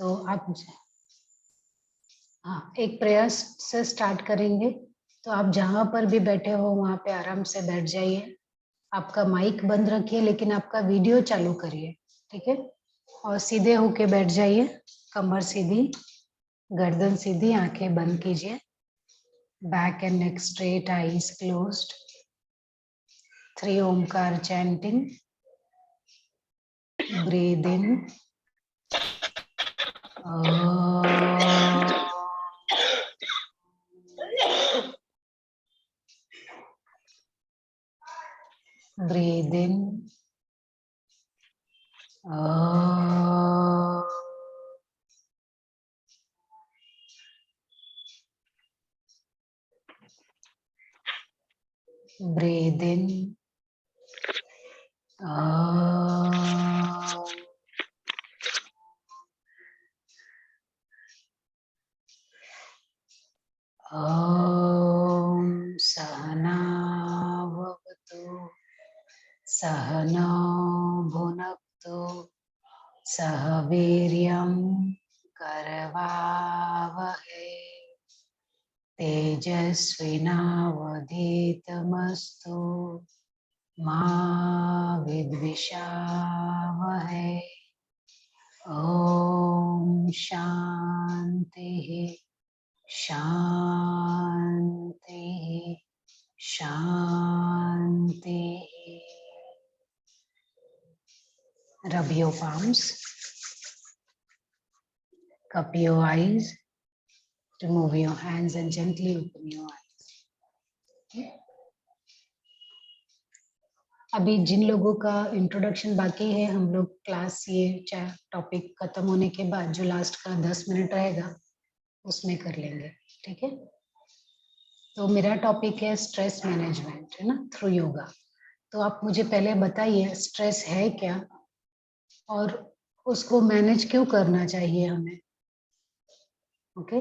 तो आप हाँ एक प्रयास से स्टार्ट करेंगे। तो आप जहां पर भी बैठे हो वहां पे आराम से बैठ जाइए। आपका माइक बंद रखिए लेकिन आपका वीडियो चालू करिए, ठीक है। और सीधे होके बैठ जाइए, कमर सीधी, गर्दन सीधी, आंखें बंद कीजिए। Back and neck straight, eyes closed. 3 Omkar chanting. Breathe in, breathe in, breathe in, ॐ सहना भवतु सहनौ भुनक्तु सह वीर्यं करवावहै तेजस्विनावधीतमस्तु मा विद्विषावहै। ॐ शान्तिः शान्तिः शान्तिः। Rub your palms, cup your eyes, remove your hands and gently open your eyes. Okay? अभी जिन लोगों का इंट्रोडक्शन बाकी है, हम लोग क्लास ये टॉपिक खत्म होने के बाद जो लास्ट का 10 मिनट रहेगा उसमें कर लेंगे, ठीक है। तो मेरा टॉपिक है स्ट्रेस मैनेजमेंट, है ना, थ्रू योगा। तो आप मुझे पहले बताइए स्ट्रेस है क्या और उसको मैनेज क्यों करना चाहिए हमें। ओके,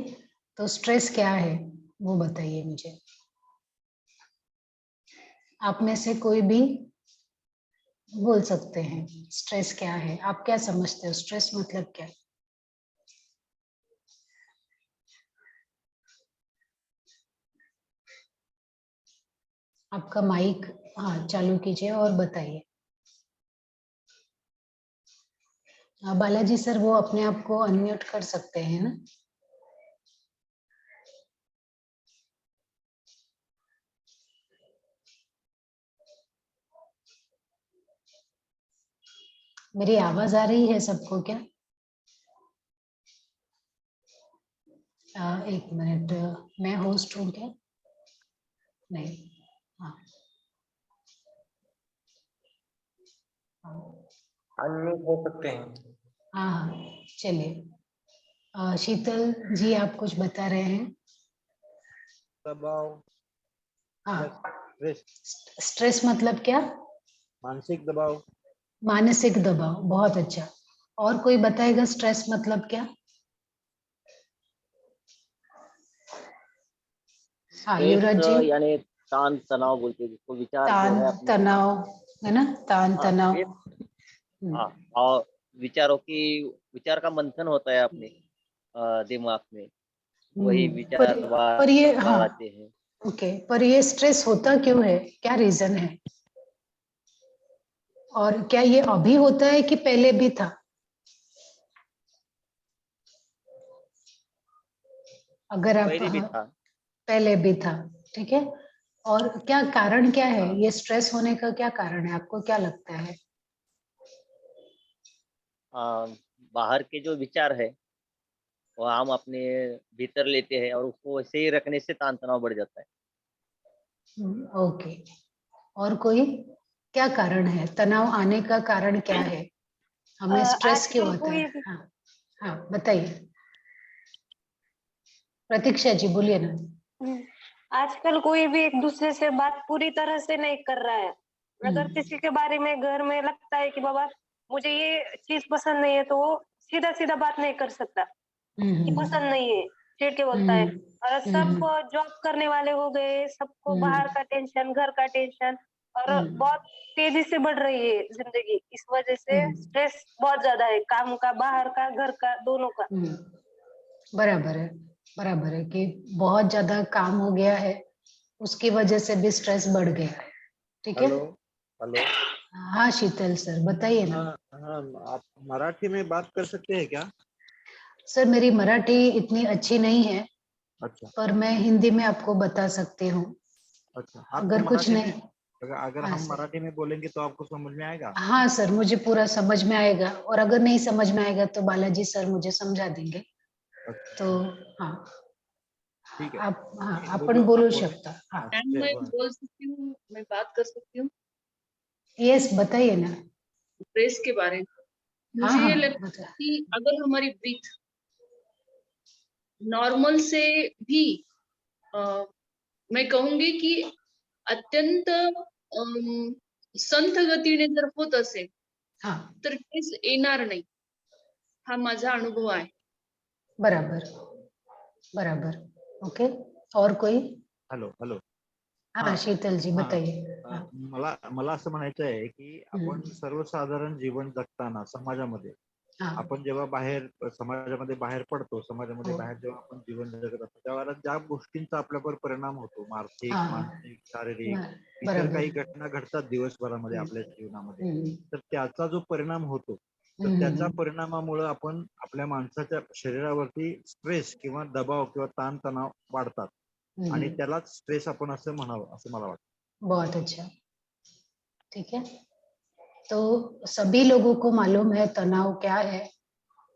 तो स्ट्रेस क्या है वो बताइए मुझे। आप में से कोई भी बोल सकते हैं स्ट्रेस क्या है, आप क्या समझते हो स्ट्रेस मतलब क्या। आपका माइक हाँ चालू कीजिए और बताइए। बालाजी सर वो अपने आप को अनम्यूट कर सकते हैं ना। मेरी आवाज आ रही है सबको क्या। एक मिनट, मैं होस्ट हूँ क्या। नहीं, हाँ अनम्यूट हो सकते हैं। हाँ हाँ चलिए। शीतल जी आप कुछ बता रहे हैं। दबाव, हाँ स्ट्रेस, स्ट्रेस मतलब क्या। मानसिक दबाव। मानसिक दबाव, बहुत अच्छा। और कोई बताएगा स्ट्रेस मतलब क्या। हाँ युवराज स्ट्रेस जी। यानी तान तनाव बोलते हैं जिसको, विचार जो तान है अपने। तनाव, है ना, तान हाँ तनाव। स्ट्रेस। हाँ, और विचार का मंथन होता है अपने दिमाग में, वही पर विचार बार पर ये हाँ बार आते हैं। ओके, पर ये स्ट्रेस होता क्यों है, क्या रीजन है और क्या ये अभी होता है कि पहले भी था। अगर आप पहले भी था। पहले भी था, ठीक है। और क्या कारण क्या है, ये स्ट्रेस होने का क्या कारण है, आपको क्या लगता है। आ, बाहर के जो विचार है वो हम अपने भीतर लेते हैं और उसको वैसे ही रखने से तान तनाव बढ़ जाता है। ओके, और कोई क्या कारण है, तनाव आने का कारण क्या है, हमें स्ट्रेस क्यों आजकल होता कोई है। हाँ हाँ बताइए, प्रतीक्षा जी बोलिए ना। आजकल कोई भी एक दूसरे से बात पूरी तरह से नहीं कर रहा है। अगर किसी के बारे में घर में लगता है कि बाबा मुझे ये चीज पसंद नहीं है, तो वो सीधा सीधा बात नहीं कर सकता कि पसंद नहीं है, चिढ़ के बोलता है। और सब जॉब करने वाले हो गए, सबको बाहर का टेंशन, घर का टेंशन, और बहुत तेजी से बढ़ रही है जिंदगी। इस वजह से स्ट्रेस बहुत ज्यादा है, काम का, बाहर का, घर का, दोनों का। बराबर है कि बहुत ज्यादा काम हो गया है, उसकी वजह से भी स्ट्रेस बढ़ गया है। ठीक है। Hello hello. हाँ शीतल सर बताइए ना। हाँ हाँ, आप मराठी में बात कर सकते हैं क्या? सर मेरी मराठी इतनी अच्छी नहीं है, अच्छा पर मैं हिंदी में आपको बता सकती हूँ। अच्छा, आप अगर कुछ मराठी नहीं। में, अगर हाँ हम सर। मराठी में बोलेंगे तो आपको समझ में आएगा? हाँ सर मुझे पूरा समझ में आएगा, और अगर नहीं समझ में आएगा तो बालाजी सर मुझे समझा देंगे। अच्छा तो हाँ ठीक है, आप, हाँ नहीं, आपण आप बोलू बोले। शकता। हाँ मैम मैं बोल सकती हूँ, मैं बात कर सकती हूँ यस बताइए ना। प्रेस के बारे में। हाँ मुझे हाँ ये लगता है बता। कि अगर हमारी ब्रीथ नॉर्मल से भी मैं कहूंगी कि अत्यंत संथ गतीने जर होत असेल हाँ तर तेच येणार नाही, हा माझा अनुभव आहे. बराबर बराबर। ओके और कोई। Hello hello. हाँ शीतल जी हा, बताइए। हाँ मला असं म्हणायचं आहे की आपण सर्वसाधारण जीवन जगताना समाजामध्ये हाँ आपण जेव्हा बाहेर समाजामध्ये बाहेर पडतो, समाजामध्ये हो, बाहेर जेव्हा आपण जीवन जगत असतो त्यावेळेला ज्या गोष्टींचा आपल्यावर परिणाम होतो, आर्थिक, हाँ मानसिक, शारीरिक, इतर बराबर। काही घटना घडतात दिवसभरामध्ये आपल्या जीवनामध्ये, हम्म, तर त्याचा जो परिणाम होतो, तर त्याच्या परिणामामुळे आपण आपल्या माणसाच्या शरीरावरती स्ट्रेस किंवा दबाव किंवा ताणतणाव वाढतात आणि त्यालाच स्ट्रेस आपण असं म्हणावं असं मला वाटतं. बहुत अच्छा। ठीक है, तो सभी लोगों को मालूम है तनाव क्या है,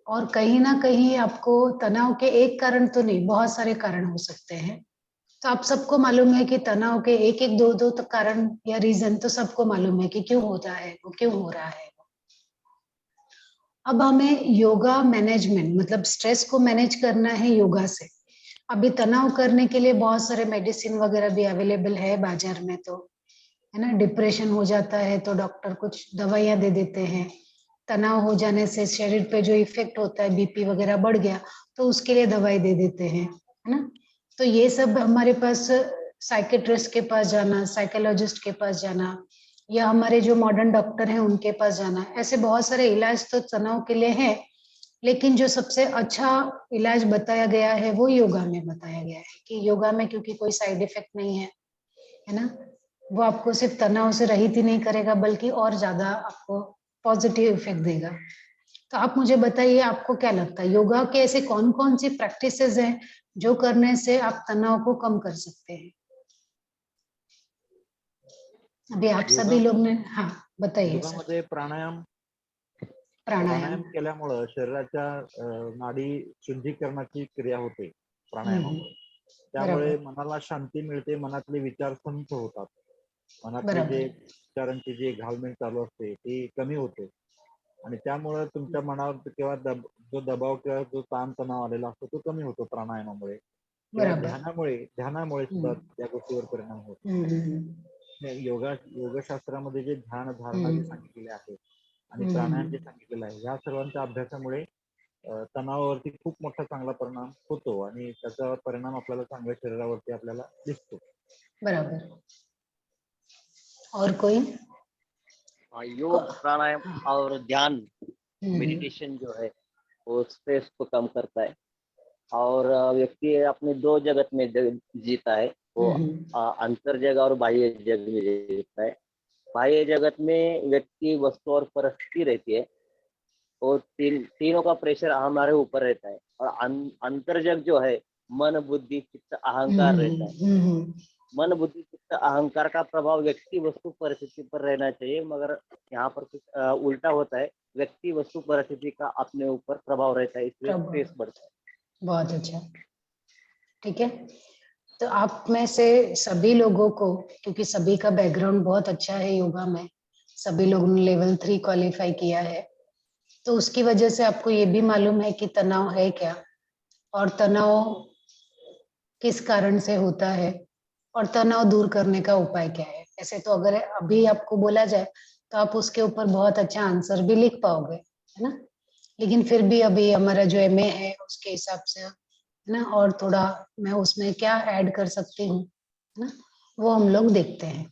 और कहीं ना कहीं आपको तनाव के एक कारण तो नहीं, बहुत सारे कारण हो सकते हैं। तो आप सबको मालूम है कि तनाव के एक एक दो दो तो कारण या रीजन तो सबको मालूम है कि क्यों होता है, वो क्यों हो रहा है। अब हमें योगा मैनेजमेंट मतलब स्ट्रेस को मैनेज करना है योगा से। अभी तनाव करने के लिए बहुत सारे मेडिसिन वगैरह भी अवेलेबल है बाजार में, तो है ना, डिप्रेशन हो जाता है तो डॉक्टर कुछ दवाइयां दे देते हैं। तनाव हो जाने से शरीर पे जो इफेक्ट होता है, बीपी वगैरह बढ़ गया तो उसके लिए दवाई दे देते हैं, है ना। तो ये सब हमारे पास साइकेट्रिस्ट के पास जाना, साइकोलॉजिस्ट के पास जाना, या हमारे जो मॉडर्न डॉक्टर हैं उनके पास जाना, ऐसे बहुत सारे इलाज तो तनाव के लिए है। लेकिन जो सबसे अच्छा इलाज बताया गया है वो योगा में बताया गया है कि योगा में, क्योंकि कोई साइड इफेक्ट नहीं है ना, वो आपको सिर्फ तनाव से रहित ही नहीं करेगा बल्कि और ज्यादा आपको पॉजिटिव इफेक्ट देगा। तो आप मुझे बताइए आपको क्या लगता है योगा के ऐसे कौन कौन सी प्रैक्टिसेस हैं जो करने से आप तनाव को कम कर सकते हैं। अभी आप योगा सभी लोग ने, हाँ बताइए सर। योगामध्ये प्राणायाम प्राणायाम। केल्यामुळं शरीराच्या नाडी शुद्धीकरणाची क्रिया होते प्राणायामामुळे. त्यामुळे बराबर मनाला शांती मिळते, मनातले विचार संथ होतात, मनातले जे बराबर विचारांची जी घालमेल चालू असते ती कमी होते आणि त्यामुळे तुमच्या मनावर किंवा जो दबाव किंवा जो ताण तणाव आलेला असतो तो कमी होतो प्राणायामामुळे किंवा बराबर ध्यानामुळे सुद्धा त्या गोष्टीवर परिणाम होतो. योगशास्त्रामध्ये जे ध्यान धारणा जे सांगितलेले आहे आणि प्राणायाम जे सांगितलेलं आहे, या सर्वांच्या अभ्यासामुळे तणावावरती खूप मोठा चांगला परिणाम होतो आणि त्याचा परिणाम आपल्याला चांगल्या शरीरावरती आपल्याला दिसतो. बराबर। और कोई। योग, प्राणायाम और ध्यान, हम्म, मेडिटेशन जो है वो स्ट्रेस को कम करता है और व्यक्ति अपने दो जगत में जीता है। वो अंतर जगत और बाह्य जगत में जीता है। बाह्य जगत में व्यक्ति, वस्तु और परिस्थिति रहती है, और तीनों का प्रेशर हमारे ऊपर रहता है। और अंतर जग जो है मन, बुद्धि, चित्त, अहंकार रहता है। मन, बुद्धि, चित्त, अहंकार का प्रभाव व्यक्ति, वस्तु, परिस्थिति पर रहना चाहिए, मगर यहाँ पर कुछ उल्टा होता है। व्यक्ति, वस्तु, परिस्थिति का अपने ऊपर प्रभाव रहता है, इसलिए स्ट्रेस बढ़ता है। बहुत अच्छा। ठीक है, तो आप में से सभी लोगों को, क्योंकि सभी का बैकग्राउंड बहुत अच्छा है योगा में, सभी लोगों ने लेवल 3 क्वालिफाई किया है, तो उसकी वजह से आपको ये भी मालूम है कि तनाव है क्या, और तनाव किस कारण से होता है, और तनाव दूर करने का उपाय क्या है। ऐसे तो अगर अभी आपको बोला जाए तो आप उसके ऊपर बहुत अच्छा आंसर भी लिख पाओगे, है ना। लेकिन फिर भी अभी हमारा जो MA है उसके हिसाब से, है ना, और थोड़ा मैं उसमें क्या ऐड कर सकती हूँ, है ना, वो हम लोग देखते हैं।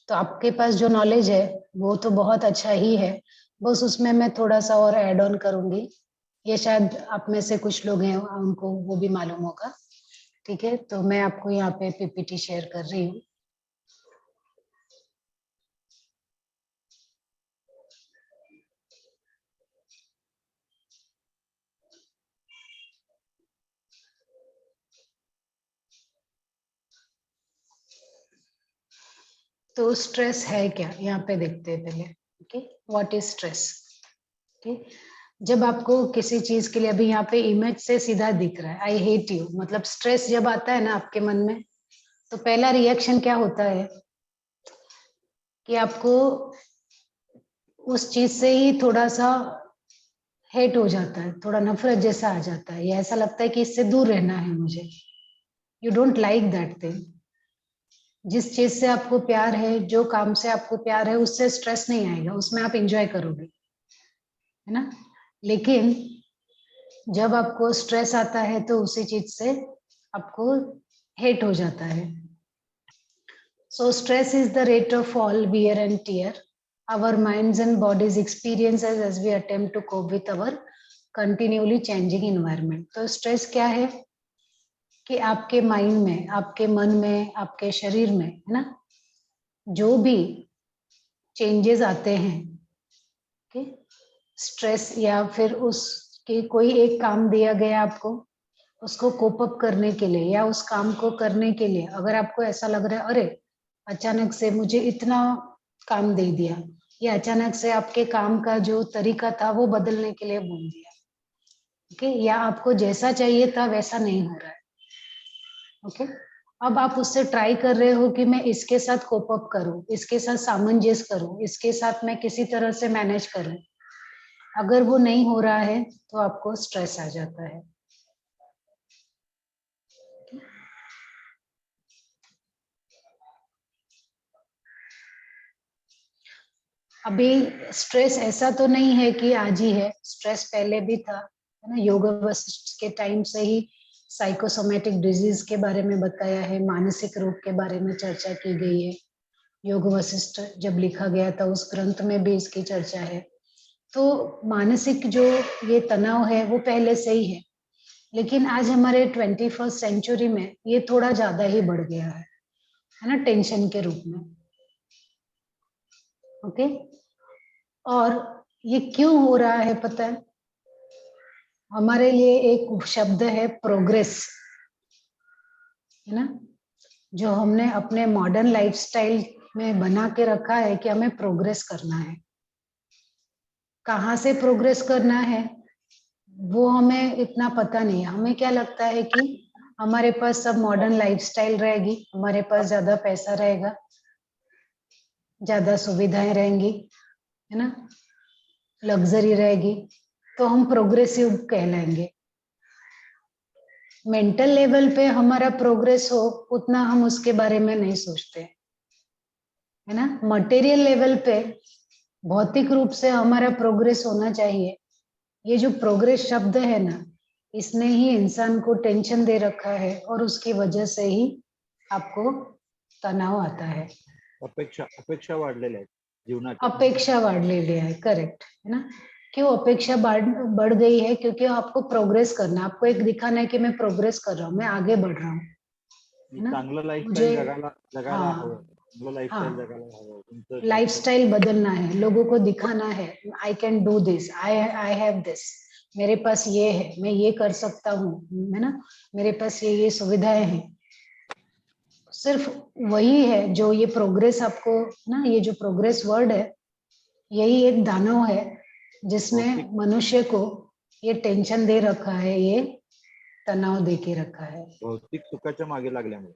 तो आपके पास जो नॉलेज है वो तो बहुत अच्छा ही है, बस उसमें मैं थोड़ा सा और ऐड ऑन करूंगी। ये शायद आप में से कुछ लोग हैं उनको वो भी मालूम होगा। ठीक है, तो मैं आपको यहाँ पे पीपीटी शेयर कर रही हूँ। तो स्ट्रेस है क्या, यहाँ पे देखते हैं पहले। Okay, what is stress. ठीक, जब आपको किसी चीज के लिए, अभी यहाँ पे इमेज से सीधा दिख रहा है आई हेट यू, मतलब स्ट्रेस जब आता है ना आपके मन में, तो पहला रिएक्शन क्या होता है कि आपको उस चीज से ही थोड़ा सा हेट हो जाता है, थोड़ा नफरत जैसा आ जाता है, या ऐसा लगता है कि इससे दूर रहना है मुझे। You don't like that thing. जिस चीज से आपको प्यार है, जो काम से आपको प्यार है, उससे स्ट्रेस नहीं आएगा, उसमें आप एंजॉय करोगे, है ना। लेकिन जब आपको स्ट्रेस आता है तो उसी चीज से आपको हेट हो जाता है। So stress is the rate of all wear and tear our minds and bodies experiences as we attempt to cope with our continually changing environment. तो स्ट्रेस क्या है कि आपके माइंड में, आपके मन में, आपके शरीर में, है ना, जो भी चेंजेस आते हैं, okay? स्ट्रेस या फिर उसके कोई एक काम दिया गया आपको, उसको कोप अप करने के लिए या उस काम को करने के लिए, अगर आपको ऐसा लग रहा है अरे अचानक से मुझे इतना काम दे दिया, या अचानक से आपके काम का जो तरीका था वो बदलने के लिए बोल दिया, ओके, या आपको जैसा चाहिए था वैसा नहीं हो रहा है, ओके, अब आप उससे ट्राई कर रहे हो कि मैं इसके साथ कोप अप करूं, इसके साथ सामंजस्य करूं, इसके साथ मैं किसी तरह से मैनेज करूं। अगर वो नहीं हो रहा है तो आपको स्ट्रेस आ जाता है। अभी स्ट्रेस ऐसा तो नहीं है कि आज ही है, स्ट्रेस पहले भी था, है ना। योग वशिष्ठ के टाइम से ही साइकोसोमेटिक डिजीज के बारे में बताया है, मानसिक रोग के बारे में चर्चा की गई है। योग वशिष्ठ जब लिखा गया था उस ग्रंथ में भी इसकी चर्चा है। तो मानसिक जो ये तनाव है वो पहले से ही है, लेकिन आज हमारे 21st सेंचुरी में ये थोड़ा ज्यादा ही बढ़ गया है ना, टेंशन के रूप में। ओके, और ये क्यों हो रहा है पता है, हमारे लिए एक शब्द है प्रोग्रेस, है ना, जो हमने अपने मॉडर्न लाइफस्टाइल में बना के रखा है कि हमें प्रोग्रेस करना है। कहाँ से प्रोग्रेस करना है वो हमें इतना पता नहीं है। हमें क्या लगता है कि हमारे पास सब मॉडर्न लाइफस्टाइल रहेगी, हमारे पास ज्यादा पैसा रहेगा, ज्यादा सुविधाएं रहेंगी, है ना, लग्जरी रहेगी, तो हम प्रोग्रेसिव कहलाएंगे। मेंटल लेवल पे हमारा प्रोग्रेस हो उतना हम उसके बारे में नहीं सोचते, है ना। मटेरियल लेवल पे भौतिक रूप से हमारा प्रोग्रेस होना चाहिए। ये जो प्रोग्रेस शब्द है ना, इसने ही इंसान को टेंशन दे रखा है और उसकी वजह से ही आपको तनाव आता है। अपेक्षा वाढलेल्या आहेत जीवनाच्या, अपेक्षा वाढलेली आहे, करेक्ट, है ना। क्यों अपेक्षा बढ़ गई है, क्योंकि आपको प्रोग्रेस करना, आपको एक दिखाना है कि मैं प्रोग्रेस कर रहा हूँ, मैं आगे बढ़ रहा हूँ, है ना। चांगलं मुझे लाईफस्टाईल जगायला हवं, चांगलं लाईफस्टाईल हाँ, जगायला हवं, तुमचं लाइफस्टाइल बदलना है, लोगों को दिखाना है I can do this, I have this, मेरे पास ये है, मैं ये कर सकता हूँ, है ना, मेरे पास ये सुविधाएं हैं। सिर्फ वही है जो ये प्रोग्रेस आपको ना, ये जो प्रोग्रेस वर्ड है यही एक दानव है जिसने मनुष्य को ये टेंशन दे रखा है, ये तनाव दे के रखा है। भौतिक सुखाच्या मागे लागल्यामुळे।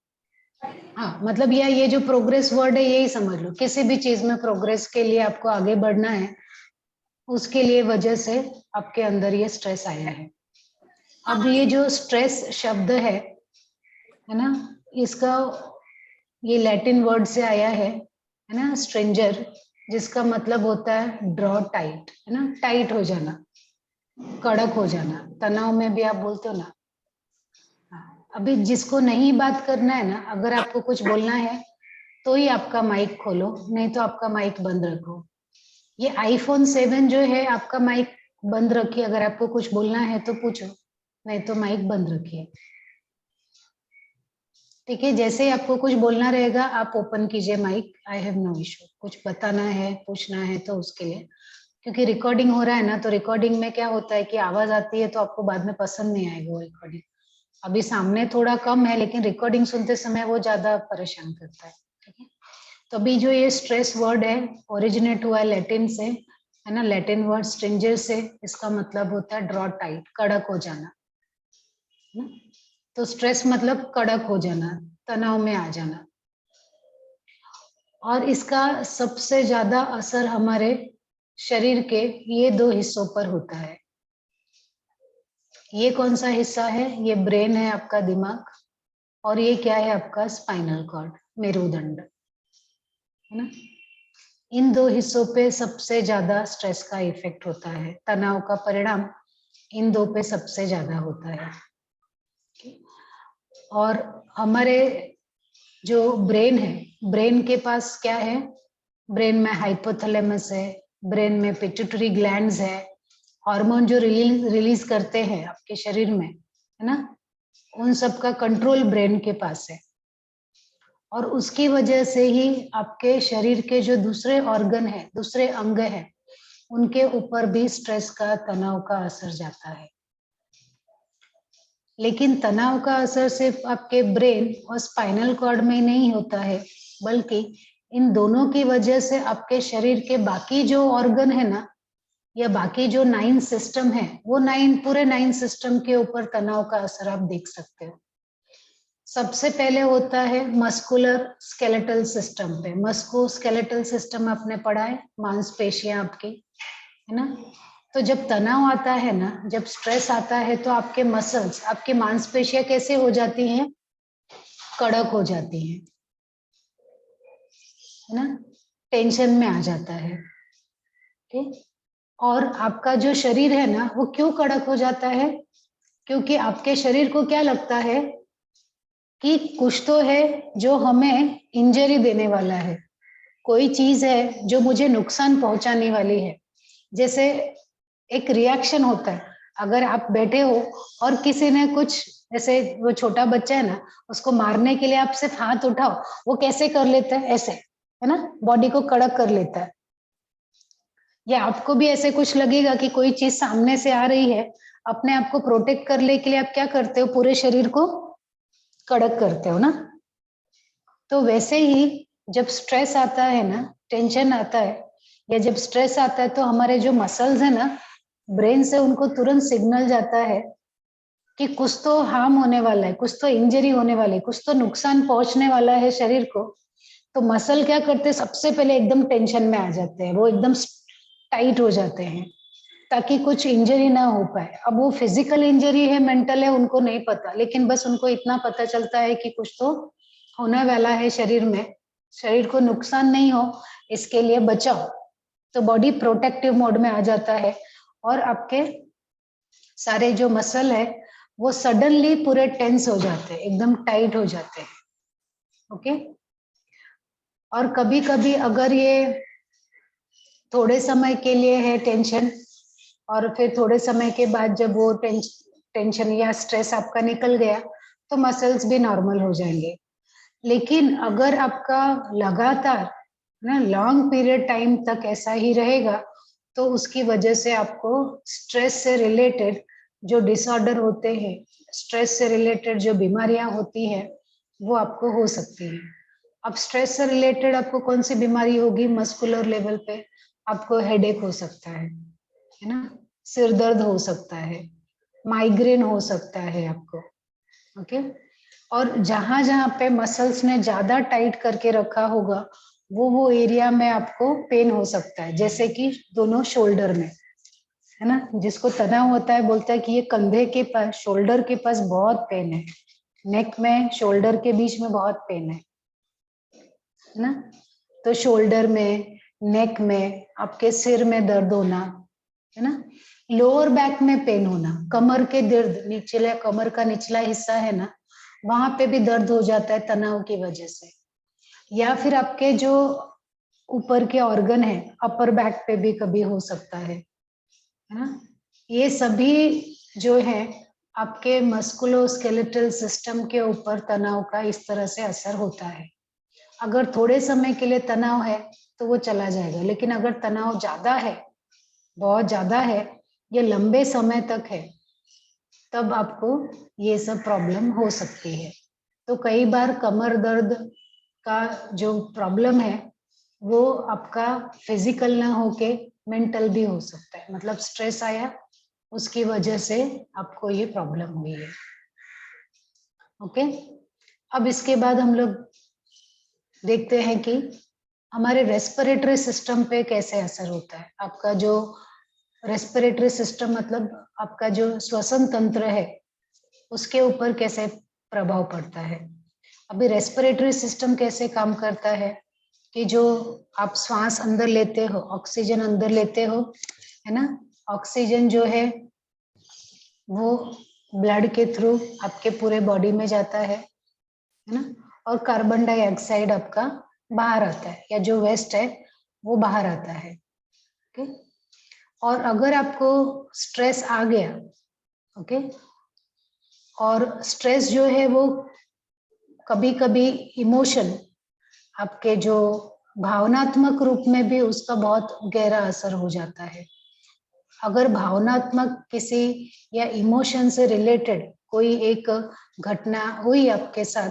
हाँ, मतलब ये जो प्रोग्रेस वर्ड है यही समझ लो, किसी भी चीज में प्रोग्रेस के लिए आपको आगे बढ़ना है, उसके लिए वजह से आपके अंदर ये स्ट्रेस आया है। अब ये जो स्ट्रेस शब्द है ना, इसका ये लैटिन वर्ड से आया है ना, स्ट्रेंजर, जिसका मतलब होता है ड्रॉ टाइट, है ना, टाइट हो जाना, कड़क हो जाना, तनाव में भी आप बोलते हो ना। अभी जिसको नहीं बात करना है ना, अगर आपको कुछ बोलना है तो ही आपका माइक खोलो, नहीं तो आपका माइक बंद रखो। ये iPhone 7 जो है आपका माइक बंद रखिए, अगर आपको कुछ बोलना है तो पूछो, नहीं तो माइक बंद रखिए। ठीक है, जैसे ही आपको कुछ बोलना रहेगा आप ओपन कीजिए mic, I have no issue. कुछ बताना है, पूछना है तो उसके लिए, क्योंकि रिकॉर्डिंग हो रहा है ना, तो रिकॉर्डिंग में क्या होता है कि आवाज आती है तो आपको बाद में पसंद नहीं आएगी वो रिकॉर्डिंग। अभी सामने थोड़ा कम है, लेकिन रिकॉर्डिंग सुनते समय वो ज्यादा परेशान करता है। ठीक है, तो अभी जो ये स्ट्रेस वर्ड है ओरिजिनेट हुआ है लैटिन से, है ना, लैटिन वर्ड स्ट्रिंजर से। इसका मतलब होता है ड्रॉ टाइट, कड़क हो जाना, है ना। तो स्ट्रेस मतलब कड़क हो जाना, तनाव में आ जाना। और इसका सबसे ज्यादा असर हमारे शरीर के ये दो हिस्सों पर होता है। ये कौन सा हिस्सा है? ये ब्रेन है, आपका दिमाग, और ये क्या है? आपका स्पाइनल कॉर्ड, मेरुदंड, है ना। इन दो हिस्सों पे सबसे ज्यादा स्ट्रेस का इफेक्ट होता है, तनाव का परिणाम इन दो पे सबसे ज्यादा होता है। और हमारे जो ब्रेन है, ब्रेन के पास क्या है? ब्रेन में हाइपोथैलेमस है, ब्रेन में पिट्यूटरी ग्लैंड्स है, हार्मोन जो रिलीज करते हैं आपके शरीर में, है ना, उन सब का कंट्रोल ब्रेन के पास है। और उसकी वजह से ही आपके शरीर के जो दूसरे ऑर्गन है, दूसरे अंग है, उनके ऊपर भी स्ट्रेस का, तनाव का असर जाता है। लेकिन तनाव का असर सिर्फ आपके ब्रेन और स्पाइनल कॉर्ड में ही नहीं होता है, बल्कि इन दोनों की वजह से आपके शरीर के बाकी जो ऑर्गन है ना, या बाकी जो 9 सिस्टम है, वो पूरे 9 सिस्टम के ऊपर तनाव का असर आप देख सकते हो। सबसे पहले होता है मस्कुलर स्केलेटल सिस्टम पे। मस्को स्केलेटल सिस्टम आपने पढ़ा है, मांसपेशियां आपकी, है ना। तो जब तनाव आता है ना, जब स्ट्रेस आता है, तो आपके मसल्स, आपकी मांसपेशियां कैसे हो जाती हैं? कड़क हो जाती हैं, है ना, टेंशन में आ जाता है। ठीक, और आपका जो शरीर है ना, वो क्यों कड़क हो जाता है? क्योंकि आपके शरीर को क्या लगता है कि कुछ तो है जो हमें इंजरी देने वाला है, कोई चीज है जो मुझे नुकसान पहुंचाने वाली है। जैसे एक रिएक्शन होता है, अगर आप बैठे हो और किसी ने कुछ, जैसे वो छोटा बच्चा है ना, उसको मारने के लिए आप सिर्फ हाथ उठाओ, वो कैसे कर लेता है? ऐसे, है ना, बॉडी को कड़क कर लेता है। या आपको भी ऐसे कुछ लगेगा कि कोई चीज सामने से आ रही है, अपने आप को प्रोटेक्ट करने के लिए आप क्या करते हो? पूरे शरीर को कड़क करते हो ना। तो वैसे ही जब स्ट्रेस आता है ना, टेंशन आता है, या जब स्ट्रेस आता है, तो हमारे जो मसल्स है ना, ब्रेन से उनको तुरंत सिग्नल जाता है कि कुछ तो हार्म होने वाला है, कुछ तो इंजरी होने वाली है, कुछ तो नुकसान पहुंचने वाला है शरीर को। तो मसल क्या करते हैं? सबसे पहले एकदम टेंशन में आ जाते हैं, वो एकदम टाइट हो जाते हैं, ताकि कुछ इंजरी ना हो पाए। अब वो फिजिकल इंजरी है, मेंटल है, उनको नहीं पता, लेकिन बस उनको इतना पता चलता है कि कुछ तो होने वाला है शरीर में, शरीर को नुकसान नहीं हो, इसके लिए बचाओ। तो बॉडी प्रोटेक्टिव मोड में आ जाता है, और आपके सारे जो मसल है वो सडनली पूरे टेंस हो जाते हैं, एकदम टाइट हो जाते हैं। ओके, और कभी कभी अगर ये थोड़े समय के लिए है टेंशन, और फिर थोड़े समय के बाद जब वो टेंशन या स्ट्रेस आपका निकल गया, तो मसल्स भी नॉर्मल हो जाएंगे। लेकिन अगर आपका लगातार ना लॉन्ग पीरियड टाइम तक ऐसा ही रहेगा, तो उसकी वजह से आपको स्ट्रेस से रिलेटेड जो डिसऑर्डर होते हैं, स्ट्रेस से रिलेटेड जो बीमारियां होती है, वो आपको हो सकती है। अब स्ट्रेस से रिलेटेड आपको कौन सी बीमारी होगी? मस्कुलर लेवल पे आपको हेडेक हो सकता है ना, सिर दर्द हो सकता है, माइग्रेन हो सकता है आपको। ओके, और जहां जहां पे मसल्स ने ज्यादा टाइट करके रखा होगा, वो एरिया में आपको पेन हो सकता है, जैसे कि दोनों शोल्डर में, है ना। जिसको तनाव होता है बोलता है कि ये कंधे के पास, शोल्डर के पास बहुत पेन है, नेक में शोल्डर के बीच में बहुत पेन है ना। तो शोल्डर में, नेक में, आपके सिर में दर्द होना, है ना, लोअर बैक में पेन होना, कमर के दर्द, निचले कमर का निचला हिस्सा है ना, वहां पे भी दर्द हो जाता है तनाव की वजह से। या फिर आपके जो ऊपर के ऑर्गन है, अपर बैक पे भी कभी हो सकता है ना। ये सभी जो है आपके मस्कुलोस्केलेटल सिस्टम के ऊपर तनाव का इस तरह से असर होता है। अगर थोड़े समय के लिए तनाव है तो वो चला जाएगा, लेकिन अगर तनाव ज्यादा है, बहुत ज्यादा है, ये लंबे समय तक है, तब आपको ये सब प्रॉब्लम हो सकती है। तो कई बार कमर दर्द का जो प्रॉब्लम है वो आपका फिजिकल ना होके मेंटल भी हो सकता है, मतलब स्ट्रेस आया उसकी वजह से आपको ये प्रॉब्लम हुई है। ओके, अब इसके बाद हम लोग देखते हैं कि हमारे रेस्पिरेटरी सिस्टम पे कैसे असर होता है। आपका जो रेस्पिरेटरी सिस्टम मतलब आपका जो श्वसन तंत्र है उसके ऊपर कैसे प्रभाव पड़ता है। अभी रेस्पिरेटरी सिस्टम कैसे काम करता है कि जो आप श्वास अंदर लेते हो, ऑक्सीजन अंदर लेते हो, है ना, ऑक्सीजन जो है वो ब्लड के थ्रू आपके पूरे बॉडी में जाता है ना, और कार्बन डाइऑक्साइड आपका बाहर आता है, या जो वेस्ट है वो बाहर आता है। ओके, और अगर आपको स्ट्रेस आ गया, ओके, और स्ट्रेस जो है वो कभी कभी इमोशन, आपके जो भावनात्मक रूप में भी उसका बहुत गहरा असर हो जाता है। अगर भावनात्मक किसी या इमोशन से रिलेटेड कोई एक घटना हुई आपके साथ,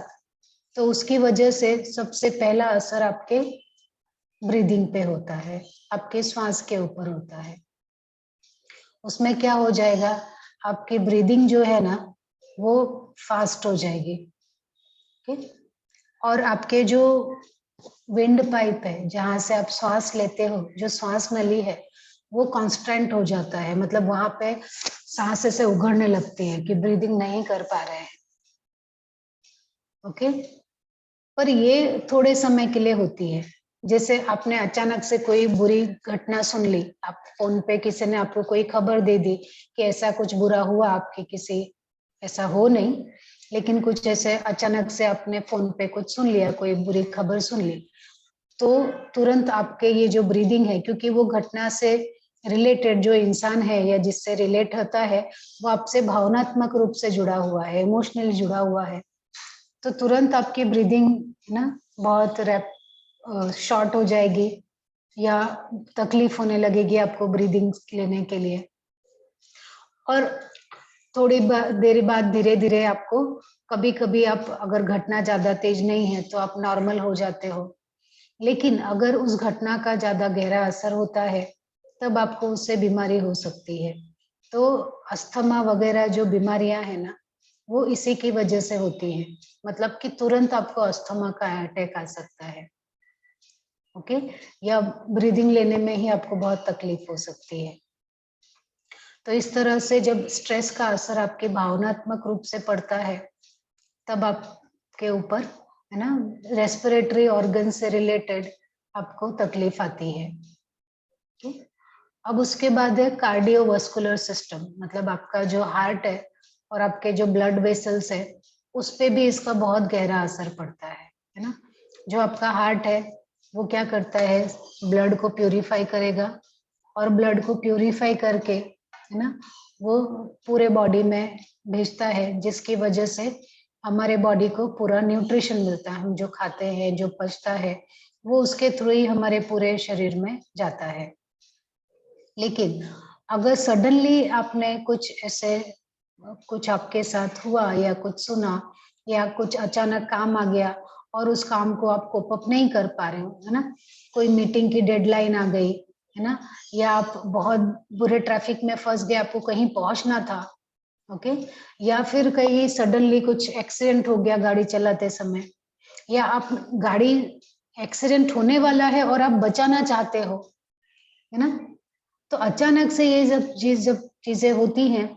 तो उसकी वजह से सबसे पहला असर आपके ब्रीदिंग पे होता है, आपके श्वास के ऊपर होता है। उसमें क्या हो जाएगा, आपकी ब्रीदिंग जो है ना वो फास्ट हो जाएगी। ठीक, और आपके जो विंड पाइप है जहां से आप श्वास लेते हो, जो श्वास नली है वो कांस्टेंट हो जाता है, मतलब वहां पे सांस ऐसे उघड़ने लगती है कि ब्रीदिंग नहीं कर पा रहे हैं। ओके, पर ये थोड़े समय के लिए होती है। जैसे आपने अचानक से कोई बुरी घटना सुन ली, आप फोन पे किसी ने आपको कोई खबर दे दी कि ऐसा कुछ बुरा हुआ आपके किसी, ऐसा हो नहीं, लेकिन कुछ ऐसे अचानक से आपने फोन पे कुछ सुन लिया, कोई बुरी खबर सुन ली, तो तुरंत आपके ये जो ब्रीदिंग है, क्योंकि वो घटना से रिलेटेड जो इंसान है या जिससे रिलेट होता है वो आपसे भावनात्मक रूप से जुड़ा हुआ है, इमोशनली जुड़ा हुआ है, तो तुरंत आपकी ब्रीदिंग ना बहुत शॉर्ट हो जाएगी या तकलीफ होने लगेगी आपको ब्रीदिंग लेने के लिए। और थोड़ी देर बाद धीरे धीरे आपको, कभी कभी आप अगर घटना ज्यादा तेज नहीं है तो आप नॉर्मल हो जाते हो, लेकिन अगर उस घटना का ज्यादा गहरा असर होता है तब आपको उससे बीमारी हो सकती है। तो अस्थमा वगैरह जो बीमारियां हैं ना वो इसी की वजह से होती है, मतलब कि तुरंत आपको अस्थमा का अटैक आ सकता है। ओके, या ब्रीदिंग लेने में ही आपको बहुत तकलीफ हो सकती है। तो इस तरह से जब स्ट्रेस का असर आपके भावनात्मक रूप से पड़ता है तब आपके ऊपर, है ना, रेस्पिरेटरी ऑर्गन से रिलेटेड आपको तकलीफ आती है। अब उसके बाद है कार्डियोवास्कुलर सिस्टम, मतलब आपका जो हार्ट है और आपके जो ब्लड वेसल्स है उस पे भी इसका बहुत गहरा असर पड़ता है ना। जो आपका हार्ट है वो क्या करता है, ब्लड को प्यूरिफाई करेगा, और ब्लड को प्यूरिफाई करके, है ना, वो पूरे बॉडी में भेजता है, जिसकी वजह से हमारे बॉडी को पूरा न्यूट्रिशन मिलता है। हम जो खाते हैं, जो पचता है, वो उसके थ्रू ही हमारे पूरे शरीर में जाता है। लेकिन अगर सडनली आपने कुछ ऐसे, कुछ आपके साथ हुआ या कुछ सुना या कुछ अचानक काम आ गया और उस काम को आप कोप अप नहीं कर पा रहे हो, है ना, कोई मीटिंग की डेडलाइन आ गई, है ना, या आप बहुत बुरे ट्रैफिक में फंस गए, आपको कहीं पहुंचना था, ओके, या फिर कहीं सडनली कुछ एक्सीडेंट हो गया गाड़ी चलाते समय, या आप गाड़ी एक्सीडेंट होने वाला है और आप बचाना चाहते हो, है ना, तो अचानक से ये जब चीजें होती हैं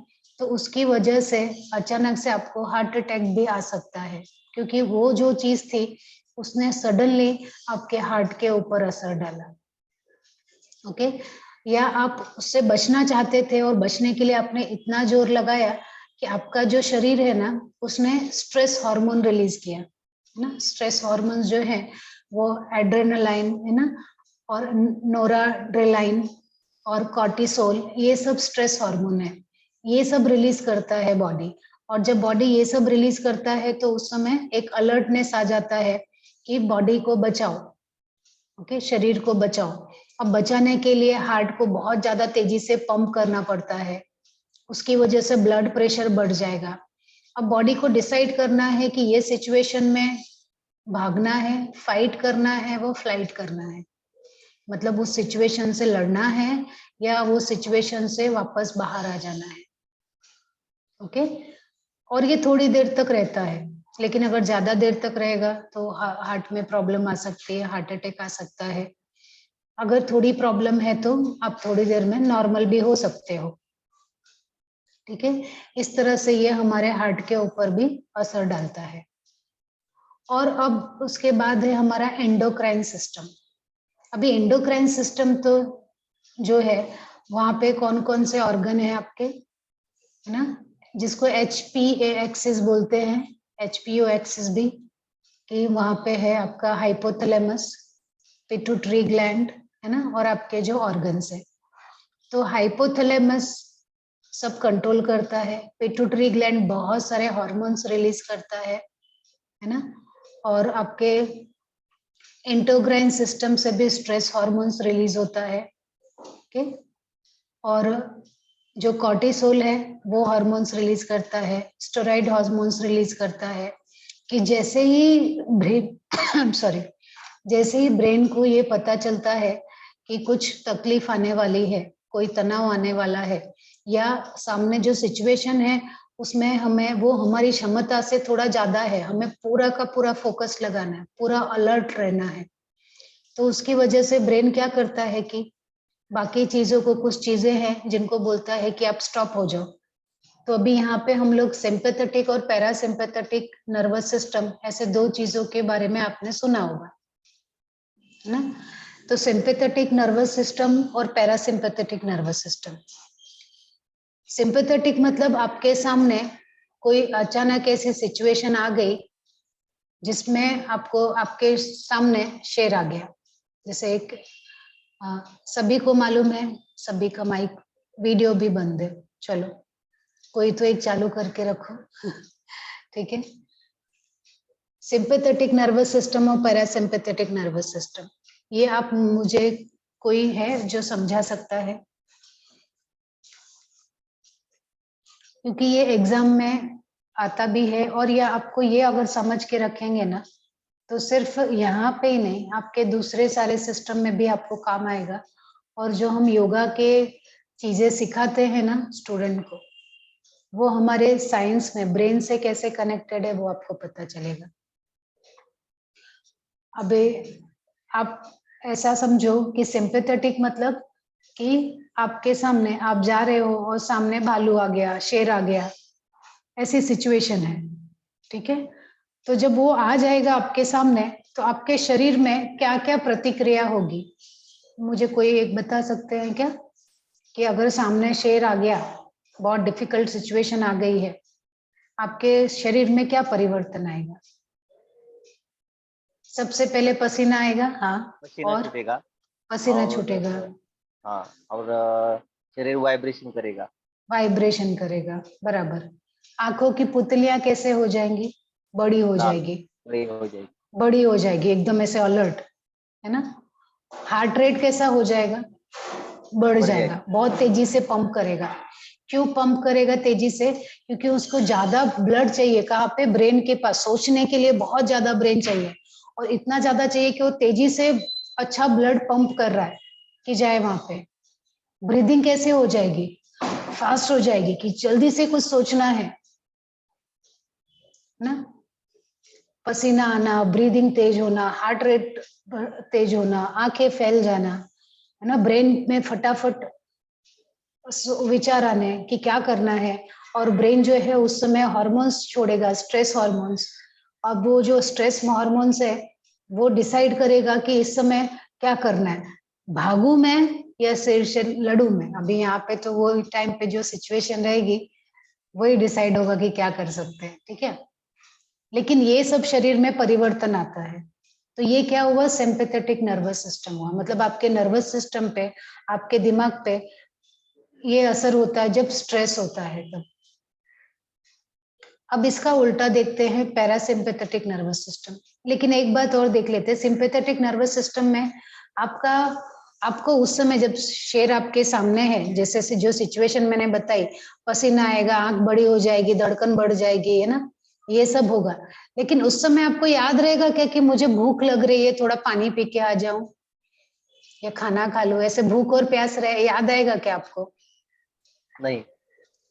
तो उसकी वजह से अचानक से आपको हार्ट अटैक भी आ सकता है, क्योंकि वो जो चीज थी उसने सडनली आपके हार्ट के ऊपर असर डाला। ओके, या आप उससे बचना चाहते थे और बचने के लिए आपने इतना जोर लगाया कि आपका जो शरीर है ना उसने स्ट्रेस हार्मोन रिलीज किया, है ना। स्ट्रेस हार्मोन जो है वो एड्रेनालाइन है ना, और नोराड्रेनालाइन और कॉर्टिसोल, ये सब स्ट्रेस हार्मोन है, ये सब रिलीज करता है बॉडी। और जब बॉडी ये सब रिलीज करता है तो उस समय एक अलर्टनेस आ जाता है कि बॉडी को बचाओ, ओके, शरीर को बचाओ। अब बचाने के लिए हार्ट को बहुत ज्यादा तेजी से पंप करना पड़ता है, उसकी वजह से ब्लड प्रेशर बढ़ जाएगा। अब बॉडी को डिसाइड करना है कि ये सिचुएशन में भागना है, फाइट करना है, वो फ्लाइट करना है, मतलब उस सिचुएशन से लड़ना है या वो सिचुएशन से वापस बाहर आ जाना है, ओके। और ये थोड़ी देर तक रहता है, लेकिन अगर ज्यादा देर तक रहेगा तो हार्ट में प्रॉब्लम आ सकती है, हार्ट अटैक आ सकता है। अगर थोड़ी प्रॉब्लम है तो आप थोड़ी देर में नॉर्मल भी हो सकते हो, ठीक है। इस तरह से ये हमारे हार्ट के ऊपर भी असर डालता है। और अब उसके बाद है हमारा एंडोक्राइन सिस्टम। अभी एंडोक्राइन सिस्टम तो जो है वहां पे कौन कौन से ऑर्गन है आपके, है ना, जिसको HPA एक्सिस बोलते हैं, HPO एक्सिस भी, कि वहां पे है आपका हाइपोथैलेमस, पिट्यूटरी ग्लैंड, है ना, और आपके जो ऑर्गन्स है। तो हाइपोथैलेमस सब कंट्रोल करता है, पिट्यूटरी ग्लैंड बहुत सारे हार्मोन्स रिलीज करता है ना, और आपके एंडोक्राइन सिस्टम से भी स्ट्रेस हार्मोन्स रिलीज होता है, ओके। और जो कॉर्टिसोल है वो हार्मोन्स रिलीज करता है, स्टेरॉइड हार्मोन्स रिलीज करता है, कि जैसे ही सॉरी जैसे ही ब्रेन को ये पता चलता है कि कुछ तकलीफ आने वाली है, कोई तनाव आने वाला है, या सामने जो सिचुएशन है उसमें हमें वो हमारी क्षमता से थोड़ा ज्यादा है, हमें पूरा का पूरा फोकस लगाना है, पूरा अलर्ट रहना है, तो उसकी वजह से ब्रेन क्या करता है कि बाकी चीजों को, कुछ चीजें हैं जिनको बोलता है कि आप स्टॉप हो जाओ। तो अभी यहाँ पे हम लोग सिंपैथेटिक और पैरासिम्पैथेटिक नर्वस सिस्टम, ऐसे दो चीजों के बारे में आपने सुना होगा, है ना। तो सिंपैथेटिक नर्वस सिस्टम और पैरासिम्पैथेटिक नर्वस सिस्टम। सिंपैथेटिक मतलब आपके सामने कोई अचानक ऐसी सिचुएशन आ गई जिसमें आपको, आपके सामने शेर आ गया, जैसे एक सभी को मालूम है, सभी का माइक वीडियो भी बंद है, चलो कोई तो एक चालू करके रखो ठीक है। सिंपैथेटिक नर्वस सिस्टम और पैरासिम्पैथेटिक नर्वस सिस्टम, ये आप मुझे कोई है जो समझा सकता है, क्योंकि ये एग्जाम में आता भी है, और ये आपको ये अगर समझ के रखेंगे ना तो सिर्फ यहाँ पे ही नहीं, आपके दूसरे सारे सिस्टम में भी आपको काम आएगा। और जो हम योगा के चीजें सिखाते हैं ना स्टूडेंट को, वो हमारे साइंस में ब्रेन से कैसे कनेक्टेड है वो आपको पता चलेगा। अबे आप ऐसा समझो कि सिंपैथेटिक मतलब कि आपके सामने आप जा रहे हो और सामने भालू आ गया, शेर आ गया, ऐसी सिचुएशन है, ठीक है। तो जब वो आ जाएगा आपके सामने तो आपके शरीर में क्या क्या प्रतिक्रिया होगी, मुझे कोई एक बता सकते हैं क्या, कि अगर सामने शेर आ गया, बहुत डिफिकल्ट सिचुएशन आ गई है, आपके शरीर में क्या परिवर्तन आएगा? सबसे पहले पसीना आएगा, हाँ, पसीना और छूटेगा, पसीना और छूटेगा, हाँ, और शरीर वाइब्रेशन करेगा, वाइब्रेशन करेगा, बराबर। आंखों की पुतलियां कैसे हो जाएंगी? बड़ी हो लाल जाएगी, बड़ी हो जाएगी, बड़ी हो जाएगी, एकदम ऐसे अलर्ट, है ना। हार्ट रेट कैसा हो जाएगा? बढ़ जाएगा, बहुत तेजी से पंप करेगा। क्यों पंप करेगा तेजी से? क्योंकि उसको ज्यादा ब्लड चाहिए, कहाँ पे? ब्रेन के पास। सोचने के लिए बहुत ज्यादा ब्रेन चाहिए, और इतना ज्यादा चाहिए कि वो तेजी से अच्छा ब्लड पंप कर रहा है कि जाए वहां पे। ब्रीदिंग कैसे हो जाएगी? फास्ट हो जाएगी, कि जल्दी से कुछ सोचना है ना। पसीना आना, ब्रीदिंग तेज होना, हार्ट रेट तेज होना, आंखें फैल जाना, है ना। ब्रेन में फटाफट विचार आने कि क्या करना है, और ब्रेन जो है उस समय हार्मोन्स छोड़ेगा, स्ट्रेस हार्मोन्स। अब वो जो स्ट्रेस हार्मोन्स है वो डिसाइड करेगा कि इस समय क्या करना है, भागू मैं या शेर से लड़ू मैं। अभी यहाँ पे तो वो टाइम पे जो सिचुएशन रहेगी वही डिसाइड होगा कि क्या कर सकते हैं, ठीक है। लेकिन ये सब शरीर में परिवर्तन आता है, तो ये क्या हुआ, सिंपैथेटिक नर्वस सिस्टम हुआ। मतलब आपके नर्वस सिस्टम पे, आपके दिमाग पे ये असर होता है जब स्ट्रेस होता है तब। अब इसका उल्टा देखते हैं, पैरासिम्पैथेटिक नर्वस सिस्टम। लेकिन एक बात और देख लेते हैं, सिंपैथेटिक नर्वस सिस्टम में आपको उस समय जब शेर आपके सामने है, जैसे जो सिचुएशन मैंने बताई, पसीना आएगा, आंख बड़ी हो जाएगी, धड़कन बढ़ जाएगी, है ना, ये सब होगा। लेकिन उस समय आपको याद रहेगा क्या कि मुझे भूख लग रही है, थोड़ा पानी पी के आ जाऊं या खाना खा लो, ऐसे भूख और प्यास रहे, याद आएगा क्या आपको? नहीं।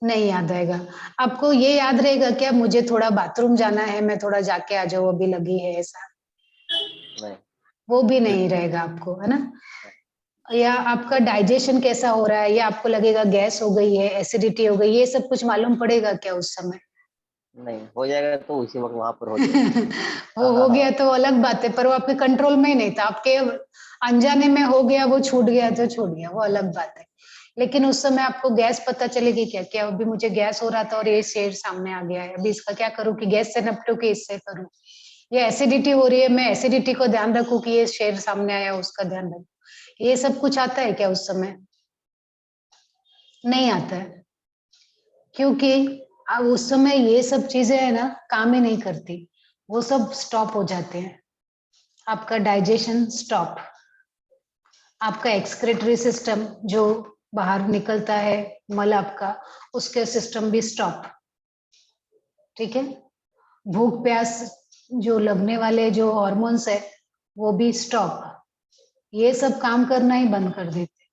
नहीं याद आएगा। आपको ये याद रहेगा क्या मुझे थोड़ा बाथरूम जाना है, मैं थोड़ा जाके आ जाऊं, अभी लगी है, ऐसा? नहीं। वो भी नहीं रहेगा आपको, है ना। या आपका डाइजेशन कैसा हो रहा है, या आपको लगेगा गैस हो गई है, एसिडिटी हो गई, ये सब कुछ मालूम पड़ेगा क्या उस समय? नहीं, हो जाएगा तो उसी वक्त वहां पर हो जाएगा। वो हो गया तो अलग बात है, पर वो आपके कंट्रोल में ही नहीं था, आपके अनजाने में हो गया, वो छूट गया तो छूट गया, वो अलग बात है। लेकिन उस समय आपको गैस पता चलेगी क्या? क्या अभी मुझे गैस हो रहा था और ये शेर सामने आ गया है, अभी इसका क्या करूं कि गैस से निपटूं कि इससे करूं? ये एसिडिटी हो रही है, मैं एसिडिटी को ध्यान रखूं कि ये शेर सामने आया, उसका ध्यान रखूं? ये सब कुछ आता है क्या उस समय? नहीं आता है, क्योंकि अब उस समय ये सब चीजें है ना, काम ही नहीं करती, वो सब स्टॉप हो जाते हैं। आपका डाइजेशन स्टॉप, आपका एक्सक्रेटरी सिस्टम जो बाहर निकलता है मल आपका, उसके सिस्टम भी स्टॉप। ठीक है, भूख प्यास जो लगने वाले जो हार्मोन्स है वो भी स्टॉप। ये सब काम करना ही बंद कर देते।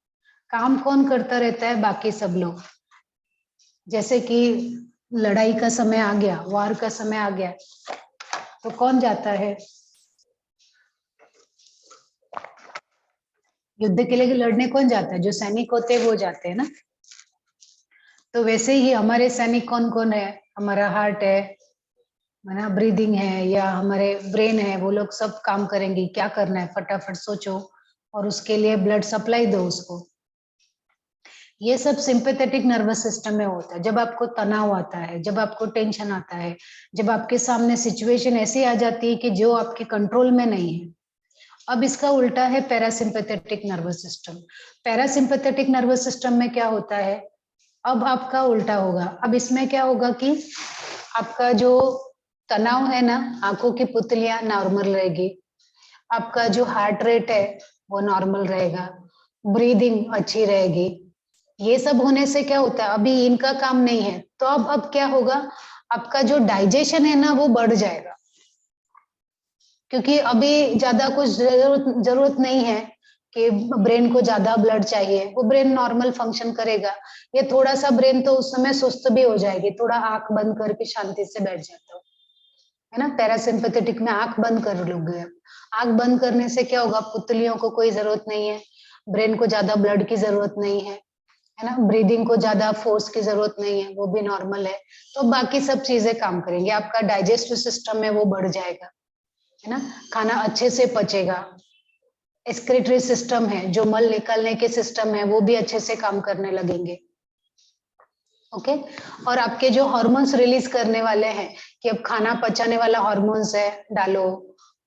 काम कौन करता रहता है? बाकी सब लोग। जैसे कि लड़ाई का समय आ गया, वार का समय आ गया, तो कौन जाता है? युद्ध के लिए लड़ने कौन जाता है? जो सैनिक होते हैं वो जाते हैं ना। तो वैसे ही हमारे सैनिक कौन कौन है? हमारा हार्ट है ना, ब्रीदिंग है, या हमारे ब्रेन है, वो लोग सब काम करेंगे। क्या करना है, फटाफट सोचो और उसके लिए ब्लड सप्लाई दो उसको। ये सब सिंपैथेटिक नर्वस सिस्टम में होता है। जब आपको तनाव आता है, जब आपको टेंशन आता है, जब आपके सामने सिचुएशन ऐसी आ जाती है कि जो आपके कंट्रोल में नहीं है। अब इसका उल्टा है parasympathetic nervous system. Parasympathetic nervous system में क्या होता है? अब आपका उल्टा होगा। अब इसमें क्या होगा कि आपका जो तनाव है ना, आंखों की पुतलियां नॉर्मल रहेगी, आपका जो हार्ट रेट है वो नॉर्मल रहेगा, ब्रीदिंग अच्छी रहेगी। ये सब होने से क्या होता है? अभी इनका काम नहीं है, तो अब क्या होगा? आपका जो डाइजेशन है ना वो बढ़ जाएगा, क्योंकि अभी ज्यादा कुछ जरूरत नहीं है कि ब्रेन को ज्यादा ब्लड चाहिए, वो ब्रेन नॉर्मल फंक्शन करेगा। ये थोड़ा सा ब्रेन तो उस समय सुस्त भी हो जाएगी, थोड़ा आंख बंद करके शांति से बैठ जाता हो, है ना। पैरासिम्पैथेटिक में आंख बंद कर लोगे। आंख बंद करने से क्या होगा? पुतलियों को कोई जरूरत नहीं है, ब्रेन को ज्यादा ब्लड की जरूरत नहीं है ना, ब्रीदिंग को ज्यादा फोर्स की जरूरत नहीं है, वो भी नॉर्मल है। तो बाकी सब चीजें काम करेंगे, आपका डाइजेस्टिव सिस्टम है वो बढ़ जाएगा, है ना, खाना अच्छे से पचेगा। एक्सक्रीटरी सिस्टम है, जो मल निकालने के सिस्टम है, वो भी अच्छे से काम करने लगेंगे। ओके। और आपके जो हार्मोन्स रिलीज करने वाले हैं कि अब खाना पचाने वाला हार्मोन्स है, डालो,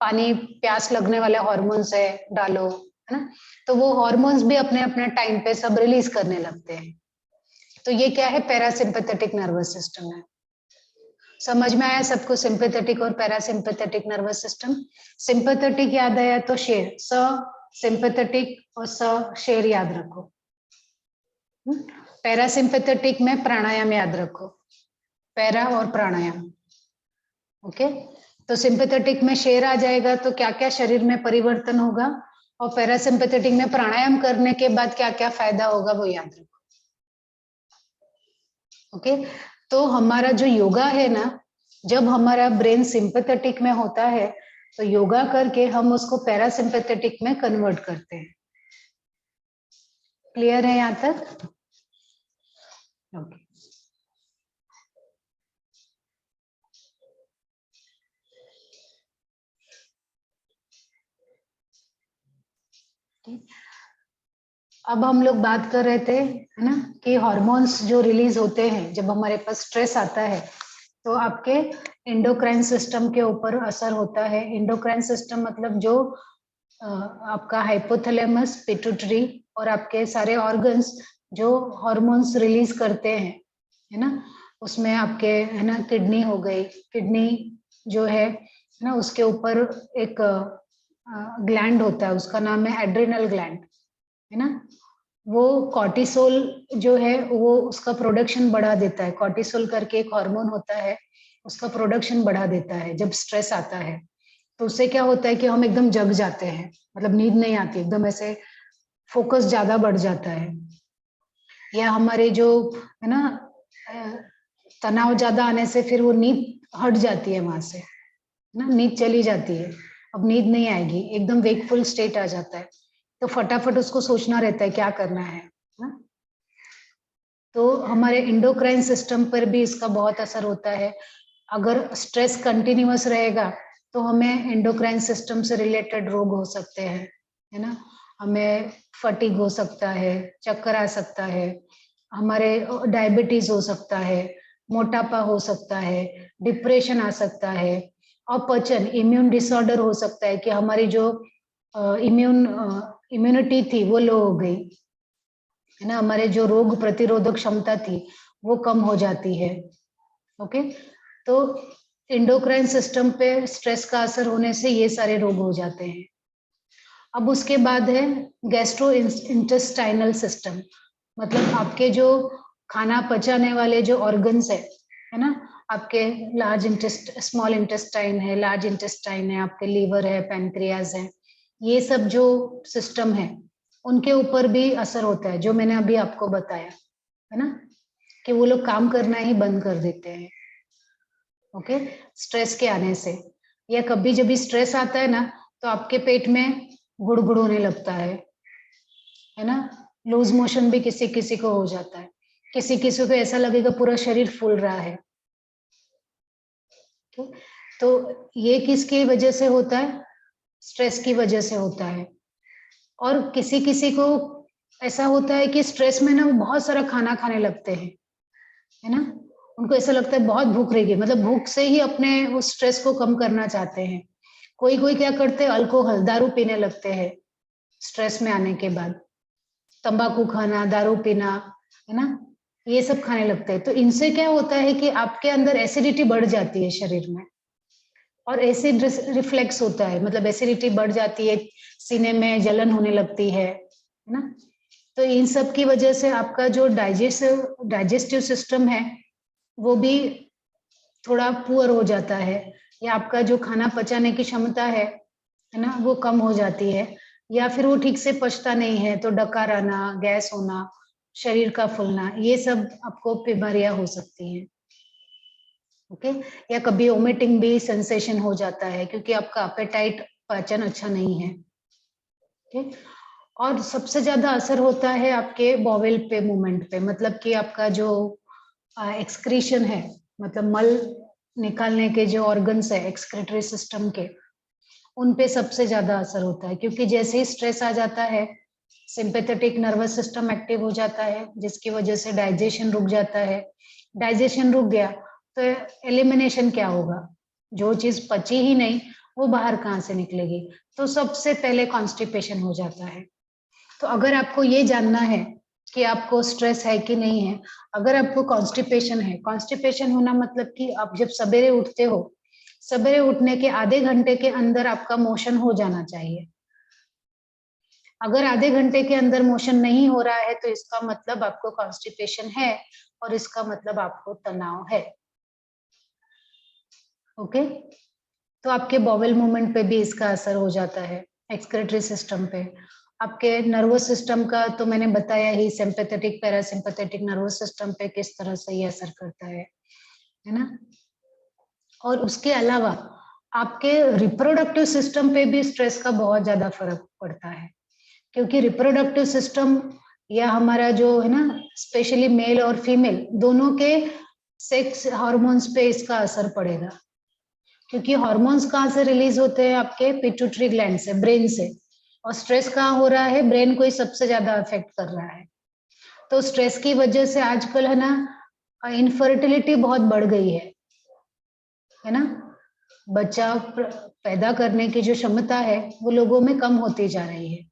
पानी प्यास लगने वाले हार्मोन्स है, डालो, है ना। तो वो हार्मोन्स भी अपने अपने टाइम पे सब रिलीज करने लगते हैं। तो ये क्या है? पैरासिम्पैथेटिक नर्वस सिस्टम है। समझ में आया सबको सिंपैथेटिक और पैरासिम्पैथेटिक नर्वस सिस्टम? सिंपैथेटिक याद आया तो शेर, स सिंपैथेटिक और स शेर याद रखो। पैरासिम्पैथेटिक में प्राणायाम याद रखो, पैरा और प्राणायाम। ओके। तो सिंपैथेटिक में शेर आ जाएगा तो क्या क्या शरीर में परिवर्तन होगा, और पैरासिम्पैथेटिक में प्राणायाम करने के बाद क्या क्या फायदा होगा वो याद रखो। ओके। तो हमारा जो योगा है ना, जब हमारा ब्रेन सिंपैथेटिक में होता है तो योगा करके हम उसको पैरासिम्पैथेटिक में कन्वर्ट करते हैं। क्लियर है यहाँ तक? ओके। अब हम लोग बात कर रहे थे, है ना, कि हार्मोन्स जो रिलीज होते हैं जब हमारे पास स्ट्रेस आता है, तो आपके एंडोक्राइन सिस्टम के ऊपर असर होता है। एंडोक्राइन सिस्टम मतलब जो आपका हाइपोथैलेमस, पिट्यूटरी और आपके सारे ऑर्गन्स जो हार्मोन्स रिलीज करते हैं, है ना, उसमें आपके, है ना, किडनी हो गई, किडनी जो है ना, उसके ऊपर एक ग्लैंड होता है, उसका नाम है एड्रिनल ग्लैंड, है ना। वो कॉर्टिसोल जो है वो उसका प्रोडक्शन बढ़ा देता है। कॉर्टिसोल करके एक हार्मोन होता है, उसका प्रोडक्शन बढ़ा देता है जब स्ट्रेस आता है। तो उससे क्या होता है कि हम एकदम जग जाते हैं, मतलब नींद नहीं आती, एकदम ऐसे फोकस ज्यादा बढ़ जाता है। या हमारे जो, है ना, तनाव ज्यादा आने से फिर वो नींद हट जाती है वहां से, ना, नींद चली जाती है, अब नींद नहीं आएगी, एकदम वेकफुल स्टेट आ जाता है। तो फटाफट उसको सोचना रहता है क्या करना है ना? तो हमारे एंडोक्राइन सिस्टम पर भी इसका बहुत असर होता है। अगर स्ट्रेस कंटिन्यूअस रहेगा तो हमें एंडोक्राइन सिस्टम से रिलेटेड रोग हो सकते हैं, है ना। हमें फटीग हो सकता है, चक्कर आ सकता है, हमारे डायबिटीज हो सकता है, मोटापा हो सकता है, डिप्रेशन आ सकता है, अपचन, इम्यून डिसऑर्डर हो सकता है कि हमारी जो इम्यूनिटी थी वो लो हो गई, है ना, हमारे जो रोग प्रतिरोधक क्षमता थी वो कम हो जाती है। ओके, तो एंडोक्राइन सिस्टम पे स्ट्रेस का असर होने से ये सारे रोग हो जाते हैं। अब उसके बाद है गैस्ट्रो इंटेस्टाइनल सिस्टम, मतलब आपके जो खाना पचाने वाले जो ऑर्गन्स है ना, आपके लार्ज इंटेस्ट, स्मॉल इंटेस्टाइन है, लार्ज इंटेस्टाइन है, आपके लीवर है, पैनक्रियाज है, ये सब जो सिस्टम है उनके ऊपर भी असर होता है, जो मैंने अभी आपको बताया, है ना, कि वो लोग काम करना ही बंद कर देते हैं। ओके, स्ट्रेस के आने से, या कभी जब भी स्ट्रेस आता है ना तो आपके पेट में गुड़गुड़ होने लगता है ना, लूज मोशन भी किसी किसी को हो जाता है, किसी किसी को ऐसा लगेगा पूरा शरीर फूल रहा है। तो ये किसकी वजह से होता है? स्ट्रेस की वजह से होता है। और किसी किसी को ऐसा होता है कि स्ट्रेस में ना वो बहुत सारा खाना खाने लगते हैं, है ना, उनको ऐसा लगता है बहुत भूख रहेगी, मतलब भूख से ही अपने उस स्ट्रेस को कम करना चाहते हैं। कोई कोई क्या करते हैं, अल्कोहल, दारू पीने लगते हैं स्ट्रेस में आने के बाद, तंबाकू खाना, दारू पीना, है ना, ये सब खाने लगते हैं। तो इनसे क्या होता है कि आपके अंदर एसिडिटी बढ़ जाती है शरीर में, और एसिड रिफ्लेक्स होता है, मतलब एसिडिटी बढ़ जाती है, सीने में जलन होने लगती है ना। तो इन सब की वजह से आपका जो डाइजेस्टिव सिस्टम है वो भी थोड़ा पुअर हो जाता है, या आपका जो खाना पचाने की क्षमता है ना, वो कम हो जाती है, या फिर वो ठीक से पचता नहीं है, तो डकार आना, गैस होना, शरीर का फूलना, ये सब आपको बीमारियां हो सकती हैं। ओके, या कभी वोमिटिंग भी सेंसेशन हो जाता है क्योंकि आपका अपेटाइट, पाचन अच्छा नहीं है। ओके, और सबसे ज्यादा असर होता है आपके बॉवेल पे मूवमेंट पे, मतलब कि आपका जो एक्सक्रीशन है, मतलब मल निकालने के जो ऑर्गन्स है एक्सक्रीटरी सिस्टम के, उन पे सबसे ज्यादा असर होता है, क्योंकि जैसे ही स्ट्रेस आ जाता है सिंपैथेटिक नर्वस सिस्टम एक्टिव हो जाता है, जिसकी वजह से डाइजेशन रुक जाता है। डाइजेशन रुक गया तो एलिमिनेशन क्या होगा, जो चीज पची ही नहीं वो बाहर कहाँ से निकलेगी, तो सबसे पहले कॉन्स्टिपेशन हो जाता है। तो अगर आपको ये जानना है कि आपको स्ट्रेस है कि नहीं है, अगर आपको कॉन्स्टिपेशन है, कॉन्स्टिपेशन होना मतलब कि आप जब सवेरे उठते हो, सवेरे उठने के आधे घंटे के अंदर आपका मोशन हो जाना चाहिए। अगर आधे घंटे के अंदर मोशन नहीं हो रहा है तो इसका मतलब आपको कॉन्स्टिपेशन है, और इसका मतलब आपको तनाव है। ओके, तो आपके बॉवेल मूवमेंट पे भी इसका असर हो जाता है, एक्सक्रीटरी सिस्टम पे। आपके नर्वस सिस्टम का तो मैंने बताया ही, सिंपैथेटिक पैरासिम्पैथेटिक नर्वस सिस्टम पे किस तरह से ये असर करता है ना। और उसके अलावा आपके रिप्रोडक्टिव सिस्टम पे भी स्ट्रेस का बहुत ज्यादा फर्क पड़ता है, क्योंकि रिप्रोडक्टिव सिस्टम या हमारा जो है ना, स्पेशली मेल और फीमेल दोनों के सेक्स हार्मोन्स पे इसका असर पड़ेगा, क्योंकि हार्मोन्स कहाँ से रिलीज होते हैं? आपके पिट्यूटरी ग्लैंड से, ब्रेन से। और स्ट्रेस कहाँ हो रहा है? ब्रेन को ही सबसे ज्यादा अफेक्ट कर रहा है। तो स्ट्रेस की वजह से आजकल है ना, इनफर्टिलिटी बहुत बढ़ गई है, है ना। बच्चा पैदा करने की जो क्षमता है वो लोगों में कम होती जा रही है।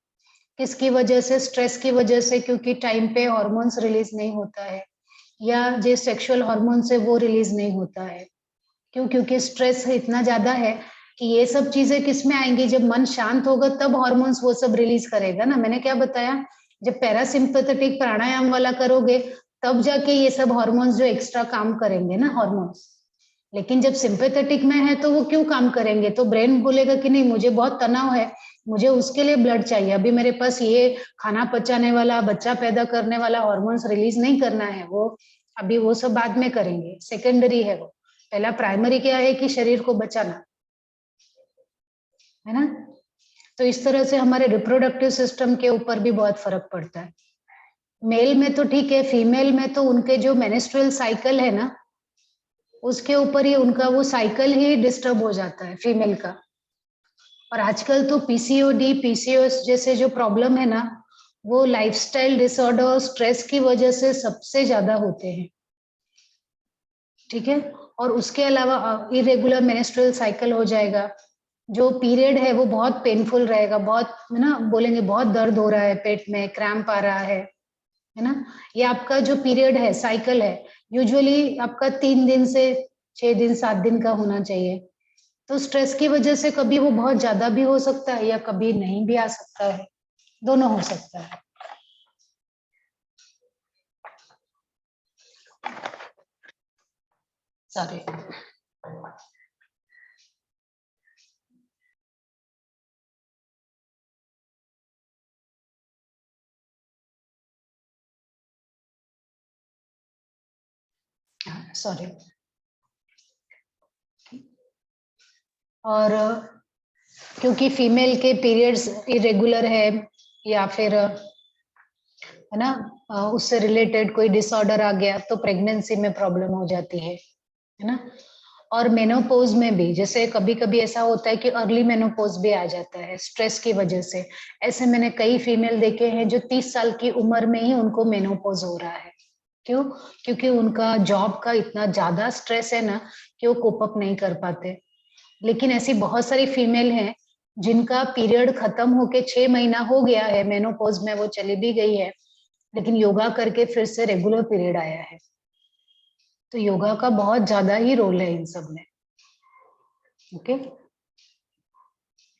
किसकी वजह से? स्ट्रेस की वजह से, क्योंकि टाइम पे हॉर्मोन्स रिलीज नहीं होता है, या जो सेक्सुअल हॉर्मोन्स है वो रिलीज नहीं होता है। क्यों? क्योंकि स्ट्रेस इतना ज्यादा है कि ये सब चीजें किस में आएंगी? जब मन शांत होगा तब हॉर्मोन्स वो सब रिलीज करेगा ना। मैंने क्या बताया, जब पैरासिम्पैथेटिक प्राणायाम वाला करोगे तब जाके ये सब हॉर्मोन्स जो एक्स्ट्रा काम करेंगे ना, हॉर्मोन्स। लेकिन जब सिंपैथेटिक में है तो वो क्यों काम करेंगे? तो ब्रेन बोलेगा कि नहीं, मुझे बहुत तनाव है, मुझे उसके लिए ब्लड चाहिए, अभी मेरे पास ये खाना पचाने वाला, बच्चा पैदा करने वाला हॉर्मोन्स रिलीज नहीं करना है, वो अभी वो सब बाद में करेंगे, सेकेंडरी है वो। पहला प्राइमरी क्या है कि शरीर को बचाना है ना। तो इस तरह से हमारे रिप्रोडक्टिव सिस्टम के ऊपर भी बहुत फर्क पड़ता है। मेल में तो ठीक है, फीमेल में तो उनके जो मेंस्ट्रुअल साइकिल है ना, उसके ऊपर ही उनका वो साइकिल ही डिस्टर्ब हो जाता है फीमेल का। और आजकल तो पीसीओडी, पीसीओएस जैसे जो प्रॉब्लम है ना, वो लाइफस्टाइल डिसऑर्डर और स्ट्रेस की वजह से सबसे ज्यादा होते हैं। ठीक है। और उसके अलावा इरेगुलर मेंस्ट्रुअल साइकिल हो जाएगा, जो पीरियड है वो बहुत पेनफुल रहेगा, बहुत है ना, बोलेंगे बहुत दर्द हो रहा है, पेट में क्रैम्प आ रहा है ना। ये आपका जो पीरियड है, साइकिल है, यूजुअली आपका 3 दिन से 6 दिन 7 दिन का होना चाहिए। तो स्ट्रेस की वजह से कभी वो बहुत ज्यादा भी हो सकता है या कभी नहीं भी आ सकता है, दोनों हो सकता है। सॉरी। सॉरी। और क्योंकि फीमेल के पीरियड्स इरेगुलर है या फिर है ना, उससे रिलेटेड कोई डिसऑर्डर आ गया तो प्रेगनेंसी में प्रॉब्लम हो जाती है ना। और मेनोपॉज में भी, जैसे कभी कभी ऐसा होता है कि अर्ली मेनोपॉज भी आ जाता है स्ट्रेस की वजह से। ऐसे मैंने कई फीमेल देखे हैं जो 30 साल की उम्र में ही उनको मेनोपॉज हो रहा है। क्यों? क्योंकि उनका जॉब का इतना ज्यादा स्ट्रेस है ना कि वो कोप अप नहीं कर पाते। लेकिन ऐसी बहुत सारी फीमेल हैं जिनका पीरियड खत्म होके 6 महीना हो गया है, मेनोपॉज में वो चली भी गई है, लेकिन योगा करके फिर से रेगुलर पीरियड आया है। तो योगा का बहुत ज्यादा ही रोल है इन सब में। ओके।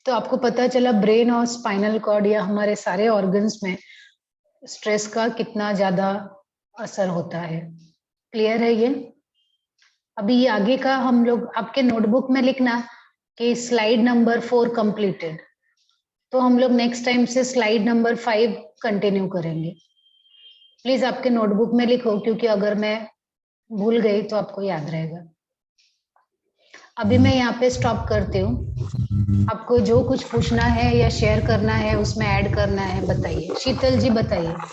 तो आपको पता चला ब्रेन और स्पाइनल कॉर्ड या हमारे सारे ऑर्गन्स में स्ट्रेस का कितना ज्यादा असर होता है। क्लियर है ये? अभी ये आगे का हम लोग आपके नोटबुक में लिखना कि स्लाइड नंबर 4 कंप्लीटेड। तो हम लोग नेक्स्ट टाइम से स्लाइड नंबर 5 कंटिन्यू करेंगे। प्लीज आपके नोटबुक में लिखो, क्योंकि अगर मैं भूल गई तो आपको याद रहेगा। अभी मैं यहाँ पे स्टॉप करती हूँ। आपको जो कुछ पूछना है या शेयर करना है उसमें ऐड करना है, बताइए। शीतल जी बताइए।